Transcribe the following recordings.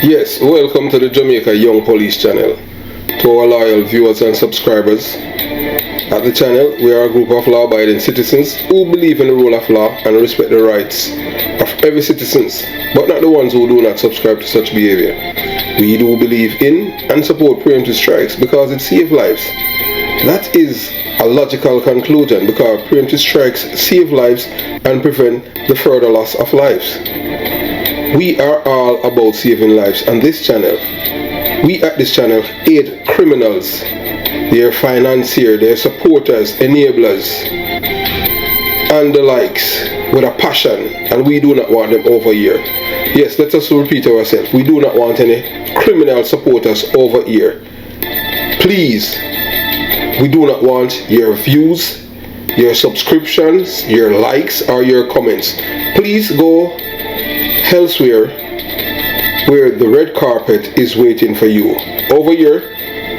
Yes, welcome to the Jamaica Young Police channel. To our loyal viewers and subscribers, at the channel we are a group of law-abiding citizens who believe in the rule of law and respect the rights of every citizen, but not the ones who do not subscribe to such behavior. We do believe in and support preemptive strikes because it saves lives. That is a logical conclusion because preemptive strikes save lives and prevent the further loss of lives. We are all about saving lives on this channel. We at this channel aid criminals, their financiers, their supporters, enablers, and the likes with a passion, and we do not want them over here. Yes, let us repeat ourselves. We do not want any criminal supporters over here. Please, we do not want your views, your subscriptions, your likes, or your comments. Please go elsewhere where the red carpet is waiting for you. Over here,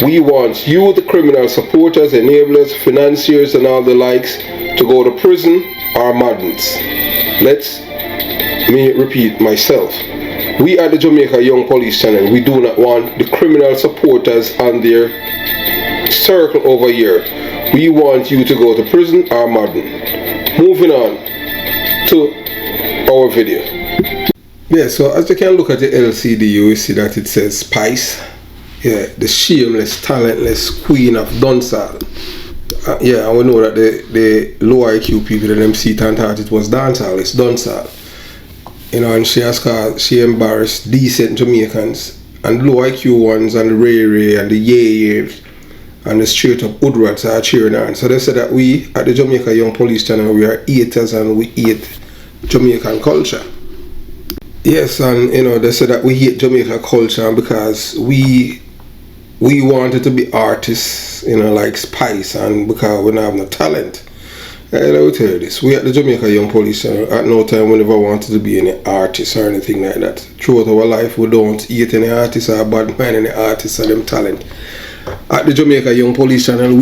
we want you, the criminal supporters, enablers, financiers, and all the likes, to go to prison or madness. Let me repeat myself. We at the Jamaica Young Police channel, we do not want the criminal supporters and their circle over here. We want you to go to prison or madden. Moving on to our video. Yeah, so as you can look at the LCD, you will see that it says Spice. Yeah, the shameless, talentless queen of dancehall. Yeah, and we know that the low IQ people, the MC thought it was dancehall, it's dancehall. You know, and she embarrassed decent Jamaicans and low IQ ones and the Ray and the Yay and the straight up Udrats are cheering on. So they said that we at the Jamaica Young Police channel, we are haters and we hate Jamaican culture. Yes, and you know, they said that we hate Jamaica culture because we wanted to be artists, you know, like Spice, and because we don't have no talent. And I will tell you this, we at the Jamaica Young Police channel, at no time we never wanted to be any artists or anything like that. Throughout our life, we don't hate any artists or bad mind any artists or them talent. At the Jamaica Young Police channel,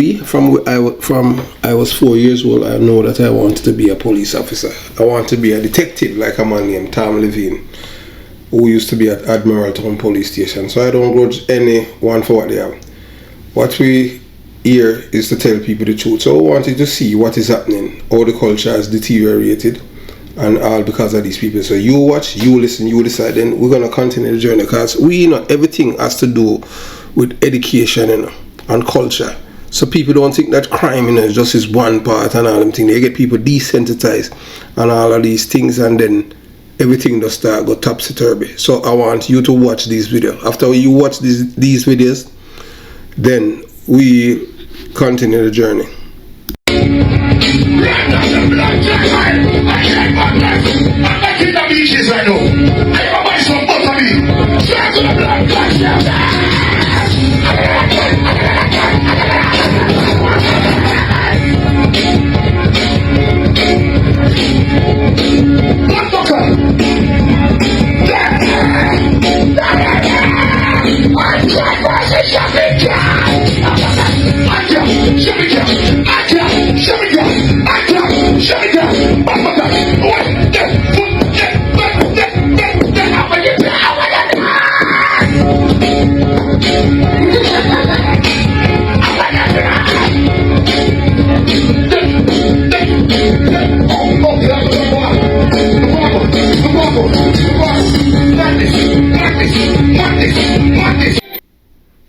I was 4 years old, I know that I wanted to be a police officer. I want to be a detective, like a man named Tom Levine, who used to be at Admiralton Police Station. So I don't grudge anyone for what they have. What we here is to tell people the truth. So I wanted to see what is happening, how the culture has deteriorated, and all because of these people. So you watch, you listen, you decide. Then we're gonna continue the journey because we know everything has to do with education, you know, and culture. So people don't think that crime, you know, just is one part and all them things. They get people desensitized and all of these things, and then everything just start go topsy-turvy. So I want you to watch this video. After you watch these videos, then we continue the journey.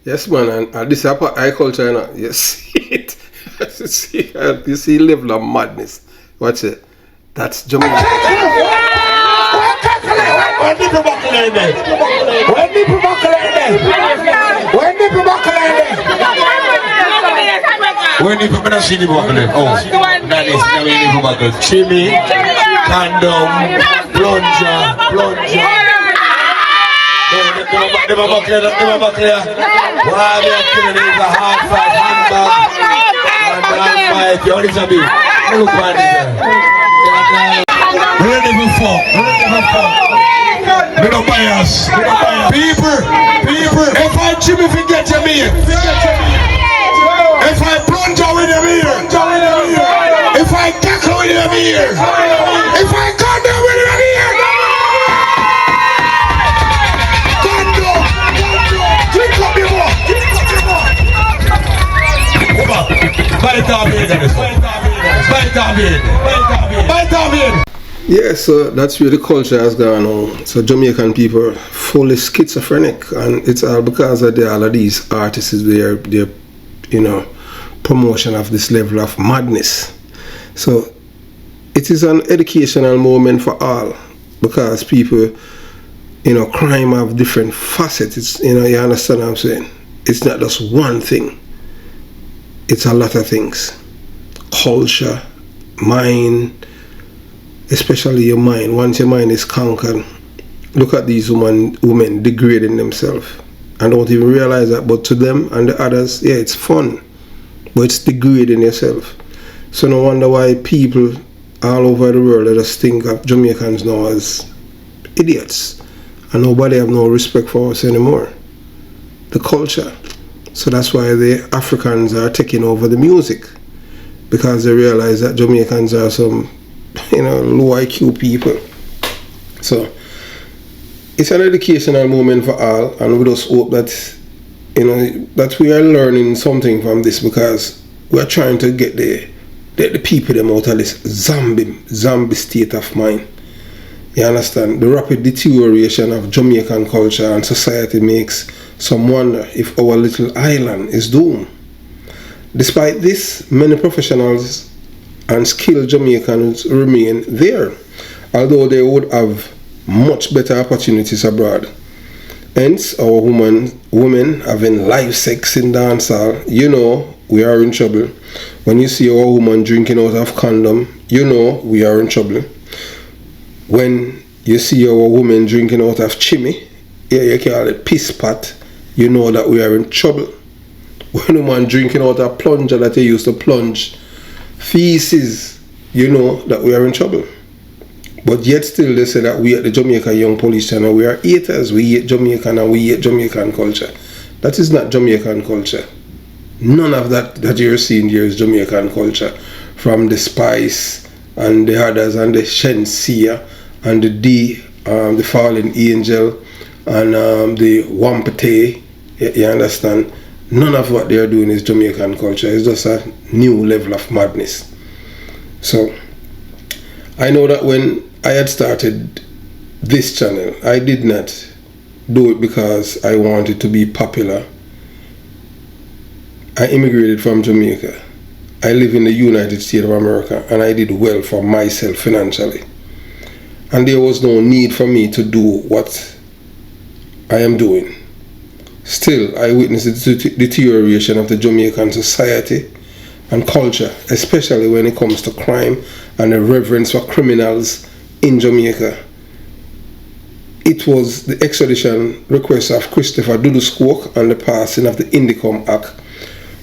Yes, man, and this is high culture, you know. You see it. You see level of madness. Watch it. That's Jamaica. When people buckle in there? When people buckle in there? When people buckle in there? When people buckle in there? Oh, that is the way people buckle. Chimney, condom, plunger. Never buckle. Why they are killing is a hard fight handbag. And fight, you only sabi. Look at this. Ready for fuck. We don't bias. People, if I chip if you get your meat. If I plunge with your meat. If I tackle with your meat. If I cut down with your meat. Yeah, so that's where the culture has gone on. So Jamaican people are fully schizophrenic, and it's all because of all of these artists, their promotion of this level of madness. So it is an educational moment for all, because people, crime have different facets. It's, you understand what I'm saying? It's not just one thing. It's a lot of things. Culture, mind, especially your mind. Once your mind is conquered, look at these women degrading themselves and don't even realize that. But to them and the others, yeah, it's fun, but it's degrading yourself. So no wonder why people all over the world just think of Jamaicans now as idiots, and nobody have no respect for us anymore. The culture. So that's why the Africans are taking over the music, because they realize that Jamaicans are some low IQ people. So it's an educational moment for all, and we just hope that that we are learning something from this, because we are trying to get the people them out of this zombie state of mind. You understand? The rapid deterioration of Jamaican culture and society makes some wonder if our little island is doomed. Despite this, many professionals and skilled Jamaicans remain there, although they would have much better opportunities abroad. Hence, our women having live sex in dancehall, we are in trouble. When you see our woman drinking out of condom, we are in trouble. When you see our woman drinking out of chimney, you call it piss pot, that we are in trouble. When a man drinking out a plunger that he used to plunge feces, that we are in trouble. But yet still they say that we at the Jamaica Young Police Channel, we are haters, we hate Jamaican and we hate Jamaican culture. That is not Jamaican culture. None of that you're seeing here is Jamaican culture. From the Spice and the others and the Shensia and the Fallen Angel and the Wampate, you understand? None of what they are doing is Jamaican culture. It's just a new level of madness. So I know that when I had started this channel, I did not do it because I wanted to be popular. I immigrated from Jamaica. I live in the United States of America, and I did well for myself financially. And there was no need for me to do what I am doing. Still, I witnessed the deterioration of the Jamaican society and culture, especially when it comes to crime and the reverence for criminals in Jamaica. It was the extradition request of Christopher Dudu and the passing of the Indicom Act.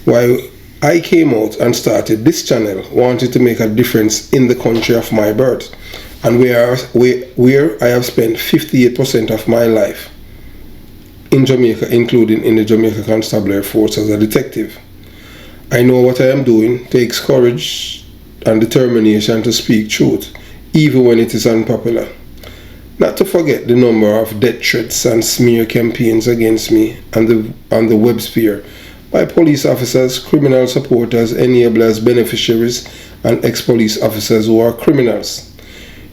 While I came out and started this channel, wanted to make a difference in the country of my birth, and where I have spent 58% of my life in Jamaica, including in the Jamaica Constabulary Force as a detective. I know what I am doing takes courage and determination to speak truth, even when it is unpopular. Not to forget the number of death threats and smear campaigns against me on the web sphere by police officers, criminal supporters, enablers, beneficiaries, and ex-police officers who are criminals.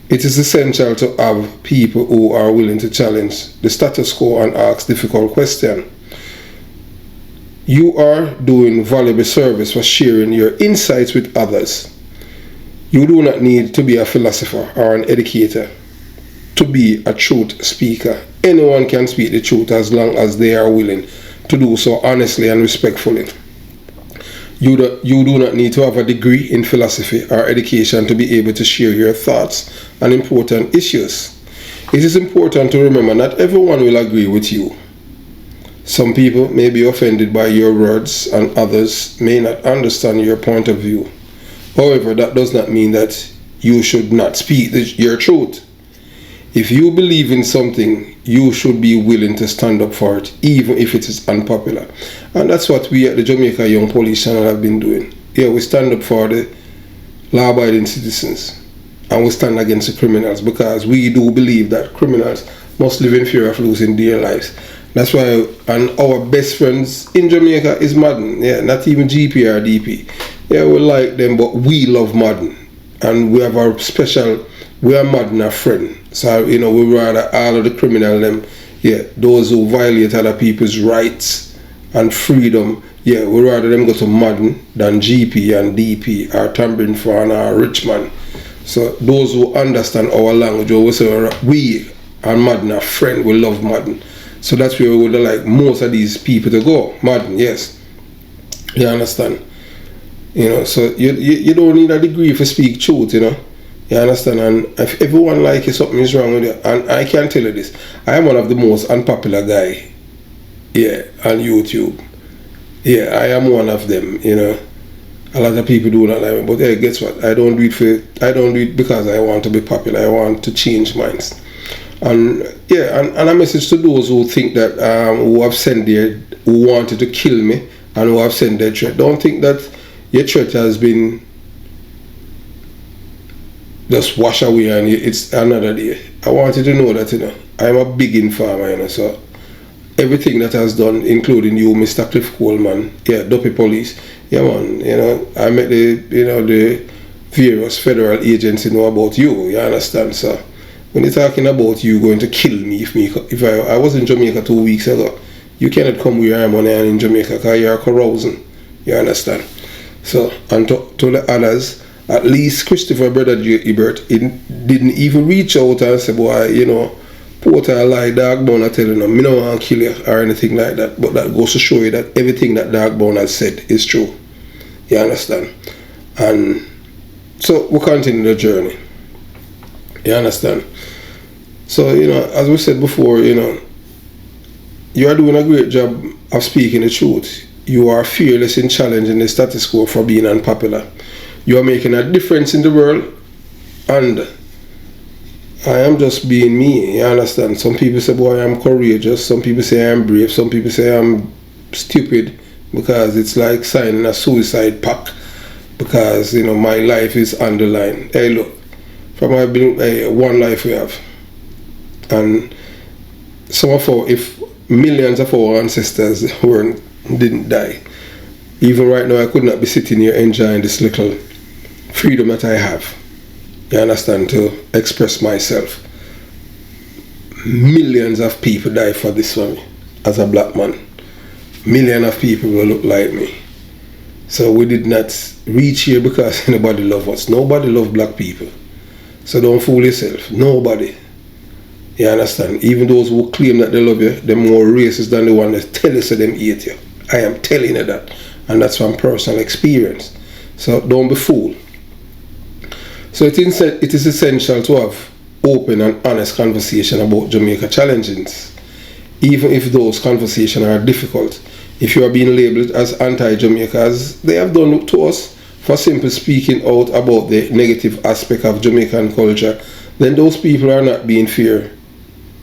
It is essential to have people who are willing to challenge the status quo and ask difficult questions. You are doing valuable service for sharing your insights with others. You do not need to be a philosopher or an educator to be a truth speaker. Anyone can speak the truth as long as they are willing to do so honestly and respectfully. You do not need to have a degree in philosophy or education to be able to share your thoughts on important issues. It is important to remember not everyone will agree with you. Some people may be offended by your words and others may not understand your point of view. However, that does not mean that you should not speak your truth. If you believe in something, you should be willing to stand up for it, even if it is unpopular. And that's what we at the Jamaica Young Police Channel have been doing. Yeah, we stand up for the law-abiding citizens, and we stand against the criminals, because we do believe that criminals must live in fear of losing their lives. That's why, and our best friends in Jamaica is Madden. Yeah, not even GP or DP. Yeah, we like them, but we love Madden. And we have our special we are mad and a friend. So, you know, we rather all of the criminal them, yeah, those who violate other people's rights and freedom, yeah, we rather them go to Madden than GP and DP or Tambrin Farm or Richmond. So those who understand our language, we say we are Madden a friend, we love Madden. So that's where we would like most of these people to go. Madden, yes. You understand? You know, so you don't need a degree for speak truth, you know. You understand? And if everyone like you, something is wrong with you. And I can tell you this, I am one of the most unpopular guy, yeah, on YouTube. Yeah, I am one of them, you know. A lot of people do not like me, but hey, guess what? I don't do it because I want to be popular. I want to change minds. And yeah, and a message to those who think that who have sent who wanted to kill me and who have sent their threat. Don't think that your threat has been just wash away and it's another day. I want you to know that, you know, I'm a big informer, you know, so everything that has done, including you, Mr. Cliff Coleman, yeah, Dopey Police, yeah man, you know, I met the various federal agents know about you understand? So when you're talking about you going to kill me if I was in Jamaica 2 weeks ago, you cannot come where I am when I'm in Jamaica because you're carousing, you understand? So, and to the others, at least Christopher Brother Ebert, he didn't even reach out and say, boy, you know, Porter lie, Dog Bone telling them, me no want to kill you or anything like that. But that goes to show you that everything that Dog Bone has said is true. You understand? And so we continue the journey. You understand? So, you know, as we said before, you know, you are doing a great job of speaking the truth. You are fearless in challenging the status quo for being unpopular. You are making a difference in the world, and I am just being me, you understand? Some people say, boy, I'm courageous. Some people say I'm brave. Some people say I'm stupid because it's like signing a suicide pact because, you know, my life is on the line. Hey, look, from one life we have. And if millions of our ancestors didn't die, even right now I could not be sitting here enjoying this little freedom that I have. You understand, to express myself. Millions of people die for this for me as a black man. Millions of people will look like me. So we did not reach here because nobody loves us. Nobody loves black people. So don't fool yourself. Nobody. You understand? Even those who claim that they love you, they're more racist than the one that tell you so them hate you. I am telling you that. And that's from personal experience. So don't be fooled. So it is essential to have open and honest conversation about Jamaica challenges, even if those conversations are difficult. If you are being labeled as anti-Jamaica, as they have done to us for simply speaking out about the negative aspect of Jamaican culture, then those people are not being fair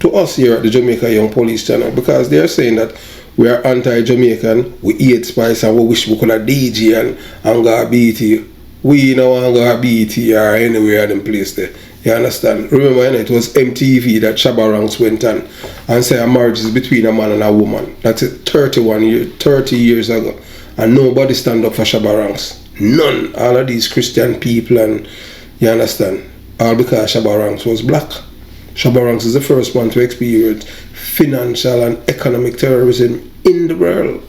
to us here at the Jamaica Young Police channel, because they are saying that we are anti-Jamaican, we hate Spice and we wish we could have DJ and go BT. We no want to go BT or anywhere in them place there. You understand? Remember, it was MTV that Shabba Ranks went on and said a marriage is between a man and a woman. That's it, 30 years ago. And nobody stand up for Shabba Ranks. None. All of these Christian people, and you understand? All because Shabba Ranks was black. Shabba Ranks is the first one to experience financial and economic terrorism in the world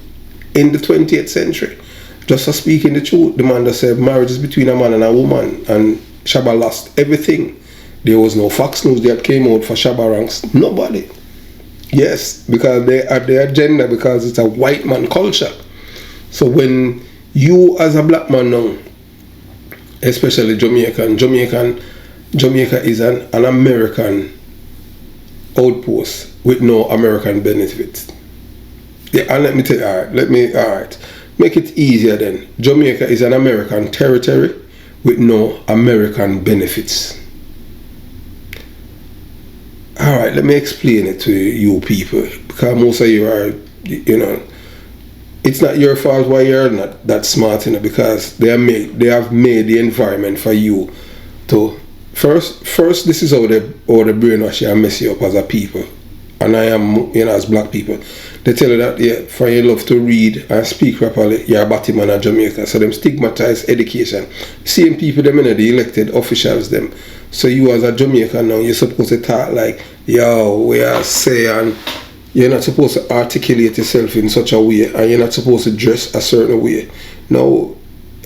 in the 20th century. Just for speaking the truth, the man that said marriage is between a man and a woman, and Shabba lost everything. There was no Fox News that came out for Shabba Ranks. Nobody. Yes, because they have their agenda, because it's a white man culture. So when you as a black man now, especially Jamaica is an American outpost with no American benefits. Yeah, and let me tell you, alright. Make it easier then. Jamaica is an American territory with no American benefits. Alright, let me explain it to you people, because most of you are, you know, it's not your fault why you're not that smart, you know, because they have made the environment for you to first this is how they brainwash you and mess you up as a people. And I am, you know, as black people. They tell you that, yeah, for you love to read and speak properly, you're a batty man in Jamaica. So them stigmatize education. Same people, them in the elected officials, them. So you as a Jamaican now, you're supposed to talk like, yo, we are saying, you're not supposed to articulate yourself in such a way, and you're not supposed to dress a certain way. Now,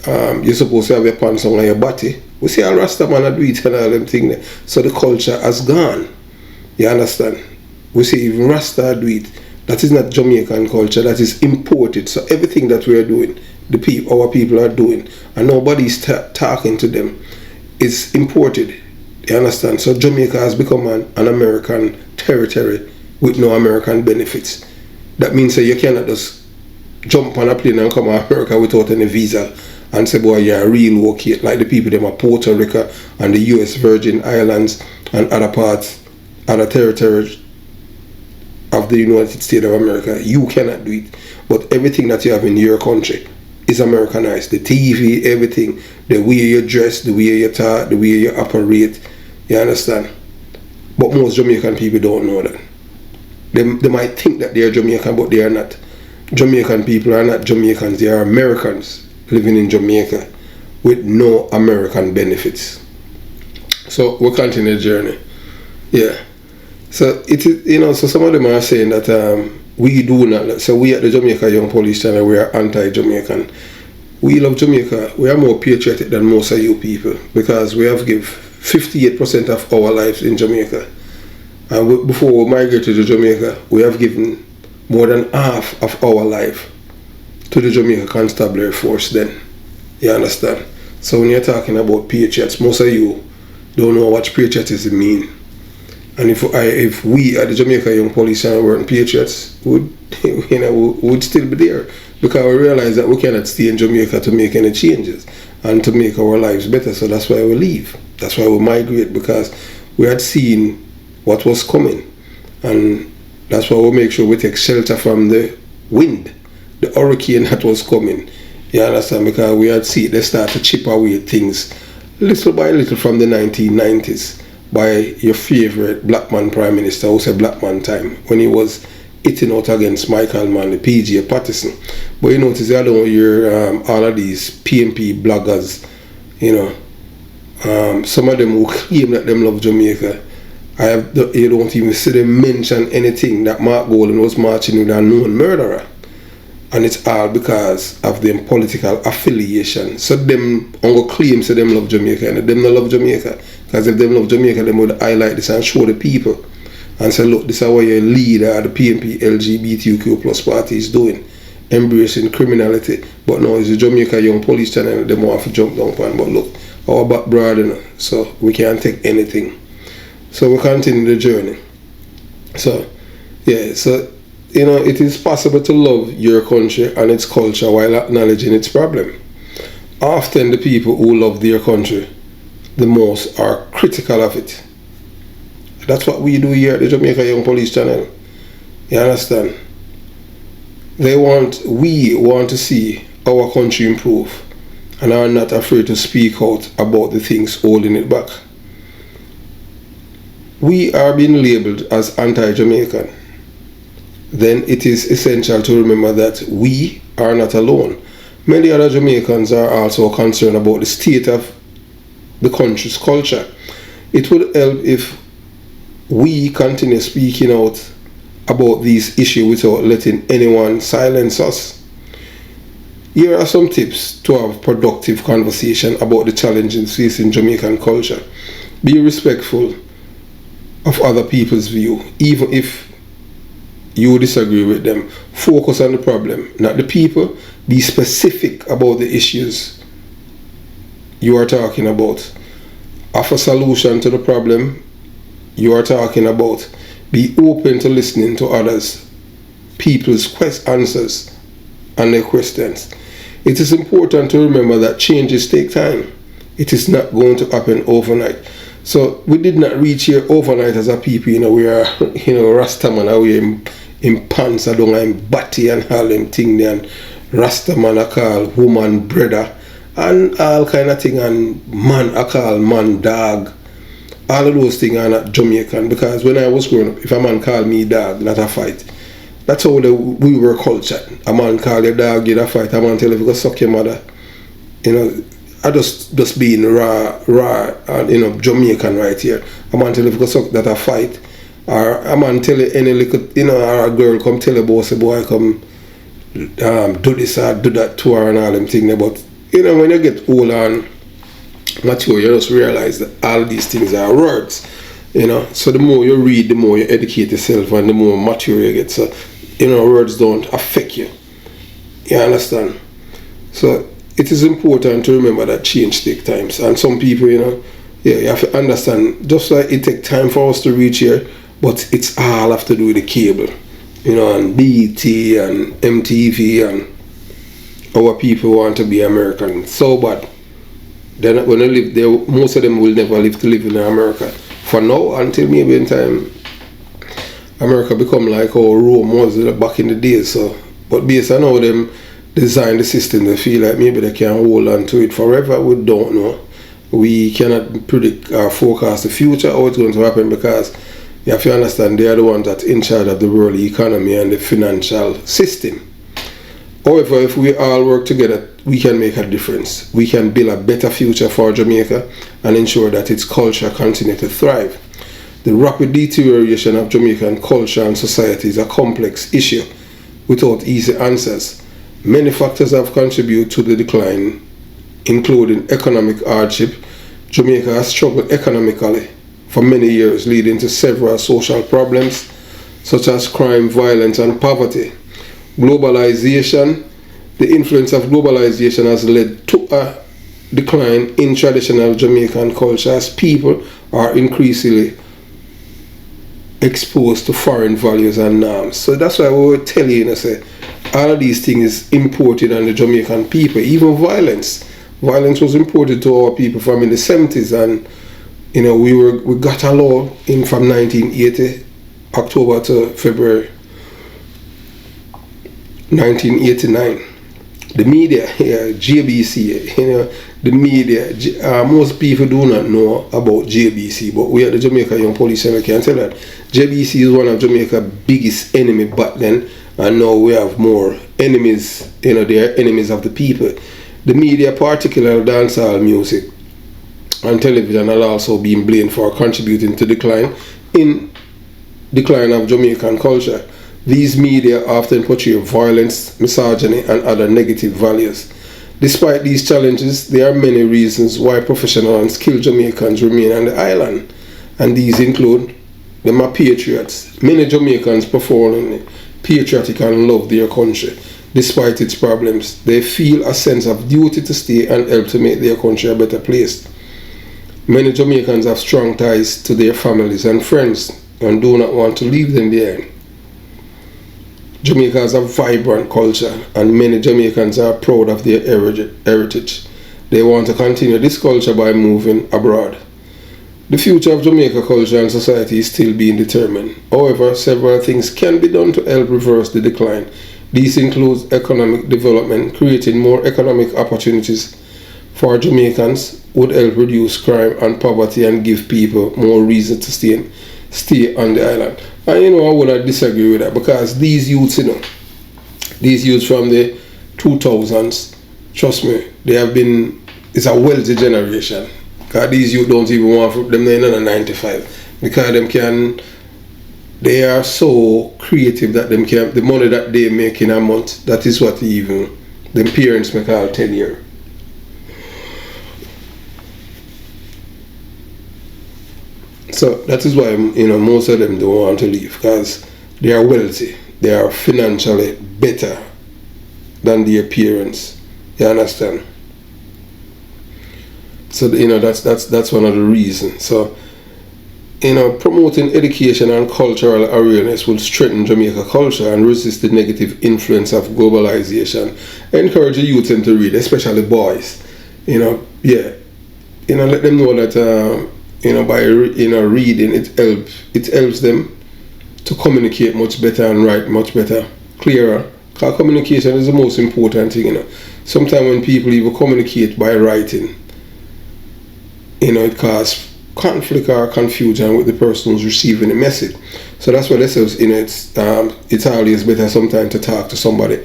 you're supposed to have your pants on your body. We see a Rasta man do it and all them things. So the culture has gone. You understand? We see even Rasta do it. That is not Jamaican culture, that is imported. So everything that we are doing, our people are doing, and nobody's talking to them, is imported. You understand? So Jamaica has become an American territory with no American benefits. That means that you cannot just jump on a plane and come to America without any visa and say, boy, you're a real okay, like the people them are Puerto Rico and the US Virgin Islands and other parts, other territories of the United States of America. You cannot do it. But everything that you have in your country is Americanized. The TV, everything, the way you dress, the way you talk, the way you operate. You understand? But most Jamaican people don't know that. They might think that they are Jamaican, but they are not. Jamaican people are not Jamaicans. They are Americans living in Jamaica with no American benefits. So we'll continue the journey. Yeah. So it is, you know, so some of them are saying that we do not. So we at the Jamaica Young Police Channel, we are anti-Jamaican. We love Jamaica. We are more patriotic than most of you people because we have give 58% of our lives in Jamaica. And before we migrated to Jamaica, we have given more than half of our life to the Jamaica Constabulary Force then. You understand? So when you're talking about patriots, most of you don't know what patriotism means. And if we at the Jamaica Young Police Channel weren't patriots, would still be there. Because we realize that we cannot stay in Jamaica to make any changes and to make our lives better. So that's why we leave. That's why we migrate, because we had seen what was coming. And that's why we make sure we take shelter from the wind, the hurricane that was coming. You understand? Because we had seen they start to chip away things little by little from the 1990s by your favorite black man prime minister, who said black man time, when he was hitting out against Michael Manley, PJ Patterson. But you notice I don't hear all of these PMP bloggers, you know, some of them who claim that them love Jamaica. You don't even see them mention anything that Mark Golden was marching with a known murderer. And it's all because of them political affiliation. So them only claim say them love Jamaica, and them not love Jamaica. Because if them love Jamaica, them would highlight this and show the people and say, look, this is what your leader, the PMP LGBTQ plus party is doing, embracing criminality. But now it's the Jamaica Young Police Channel, they want to jump down pan. But look, our back broad, you know, so we can't take anything. So we continue the journey. So, yeah, so, you know, it is possible to love your country and its culture while acknowledging its problem. Often the people who love their country the most are critical of it. That's what we do here at the Jamaica Young Police Channel. You understand? We want to see our country improve and are not afraid to speak out about the things holding it back. We are being labeled as anti-Jamaican. Then it is essential to remember that we are not alone. Many other Jamaicans are also concerned about the state of the country's culture. It would help if we continue speaking out about these issues without letting anyone silence us. Here are some tips to have productive conversation about the challenges facing Jamaican culture. Be respectful of other people's view, even if you disagree with them. Focus on the problem, not the people. Be specific about the issues you are talking about. Offer solution to the problem you are talking about. Be open to listening to others, people's answers and their questions. It is important to remember that changes take time. It is not going to happen overnight. So we did not reach here overnight as a people. You know, we are, you know, Rastaman are we in pants, I don't know, in batty and all them thing there, and Rastaman I call woman brother and all kind of thing, and man I call man dog. All of those things are not Jamaican, because when I was growing up, if a man called me dog, not a fight. That's how we were cultured. A man call your dog, get a fight, a man tell you, go suck your mother. You know, I just being raw, you know, Jamaican right here. A man tell you, go suck that a fight. Or a man tell you any little, you know, or a girl come tell you, boy, come do this or do that to her and all them things. But, you know, when you get old and mature, you just realize that all these things are words. You know, so the more you read, the more you educate yourself, and the more mature you get. So, you know, words don't affect you. You understand? So it is important to remember that change takes time. And some people, you know, yeah, you have to understand, just like it takes time for us to reach here, but it's all have to do with the cable. You know, and BT and MTV, and our people want to be American so bad. They're not going to live there. Most of them will never live to live in America. For now, until maybe in time America become like how Rome was back in the days. So, but based on how them design the system, they feel like maybe they can hold on to it forever. We don't know. We cannot predict or forecast the future, how it's going to happen, because you have to understand they are the ones that's in charge of the world economy and the financial system. However, if we all work together, we can make a difference. We can build a better future for Jamaica and ensure that its culture continues to thrive. The rapid deterioration of Jamaican culture and society is a complex issue without easy answers. Many factors have contributed to the decline, including economic hardship. Jamaica has struggled economically for many years, leading to several social problems such as crime, violence, and poverty. Globalization. The influence of globalization has led to a decline in traditional Jamaican culture as people are increasingly exposed to foreign values and norms. So that's why we were telling you, say, all of these things imported on the Jamaican people. Even violence. Violence was imported to our people from in the 70s, and you know, we got a law in from 1980, October to February 1989. The media here, JBC, you know, the media, most people do not know about JBC, but we at the Jamaica Young Police Channel can tell that JBC is one of Jamaica's biggest enemy back then, and now we have more enemies. You know, they are enemies of the people. The media, particularly dancehall music and television, are also being blamed for contributing to decline of Jamaican culture. These media often portray violence, misogyny, and other negative values. Despite these challenges, there are many reasons why professional and skilled Jamaicans remain on the island, and these include them are patriots. Many Jamaicans perform patriotic and love their country. Despite its problems, they feel a sense of duty to stay and help to make their country a better place. Many Jamaicans have strong ties to their families and friends and do not want to leave them behind. Jamaica has a vibrant culture, and many Jamaicans are proud of their heritage. They want to continue this culture by moving abroad. The future of Jamaica culture and society is still being determined. However, several things can be done to help reverse the decline. These include economic development. Creating more economic opportunities for Jamaicans would help reduce crime and poverty and give people more reason to stay on the island. And you know, I would not disagree with that, because these youths, you know, these youths from the 2000s, trust me, they have been, it's a wealthy generation. Because these youths don't even want them in 95. Because they are so creative that them can, the money that they make in a month, that is what even them parents make all 10 years. So that is why, you know, most of them don't want to leave, because they are wealthy. They are financially better than their parents. You understand? So, you know, that's one of the reasons. So, you know, promoting education and cultural awareness will strengthen Jamaica culture and resist the negative influence of globalization. Encourage the youth to read, especially boys. You know, yeah. You know, let them know that you know, by reading, it helps them to communicate much better and write much better, clearer. Because communication is the most important thing, you know. Sometimes when people even communicate by writing, you know, it causes conflict or confusion with the person who's receiving the message. So that's what this is. It's always better sometimes to talk to somebody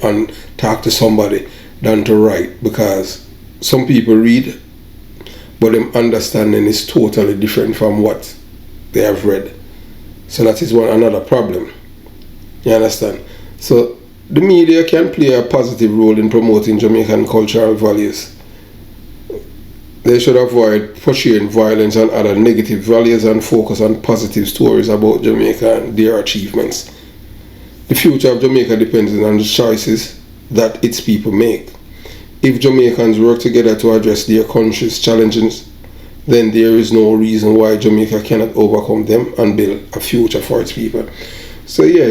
than to write, because some people read, but their understanding is totally different from what they have read. So that is another problem. You understand? So the media can play a positive role in promoting Jamaican cultural values. They should avoid portraying violence and other negative values and focus on positive stories about Jamaica and their achievements. The future of Jamaica depends on the choices that its people make. If Jamaicans work together to address their country's challenges, then there is no reason why Jamaica cannot overcome them and build a future for its people. So yeah,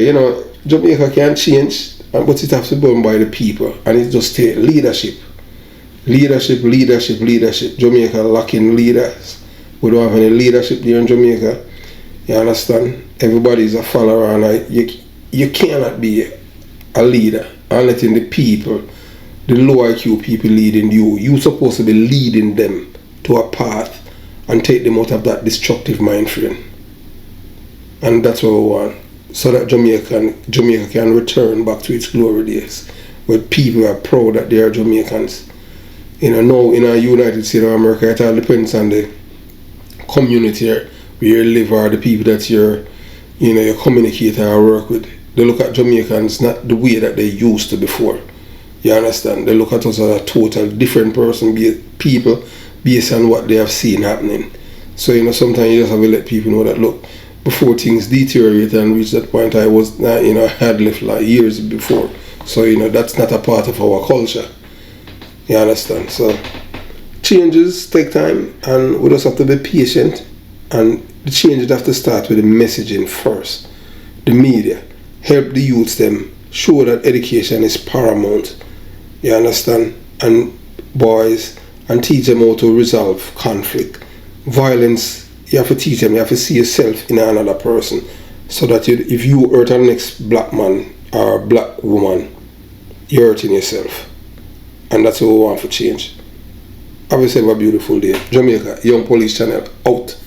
Jamaica can change, but it has to be done by the people, and it just takes leadership. Leadership. Jamaica lacking leaders. We don't have any leadership here in Jamaica. You understand? Everybody is a follower, and you cannot be a leader and letting the people, the low IQ people, leading you. You're supposed to be leading them to a path and take them out of that destructive mind frame. And that's what we want. So that Jamaica can return back to its glory days, where people are proud that they are Jamaicans. Now in the United States of America, it all depends on the community where you live or the people that you communicate or work with. They look at Jamaicans not the way that they used to before. You understand? They look at us as a total different person, people based on what they have seen happening. So sometimes you just have to let people know that, look, before things deteriorate and reach that point, I had left like years before. So that's not a part of our culture. You understand? So changes take time, and we just have to be patient, and the changes have to start with the messaging first. The media help the youths them show that education is paramount. You understand? And boys, and teach them how to resolve conflict. Violence, you have to teach them, you have to see yourself in another person, so that if you hurt the next black man or black woman, you're hurting yourself. And that's what we want for change. Have yourself a beautiful day. Jamaica, Young Police Channel, out.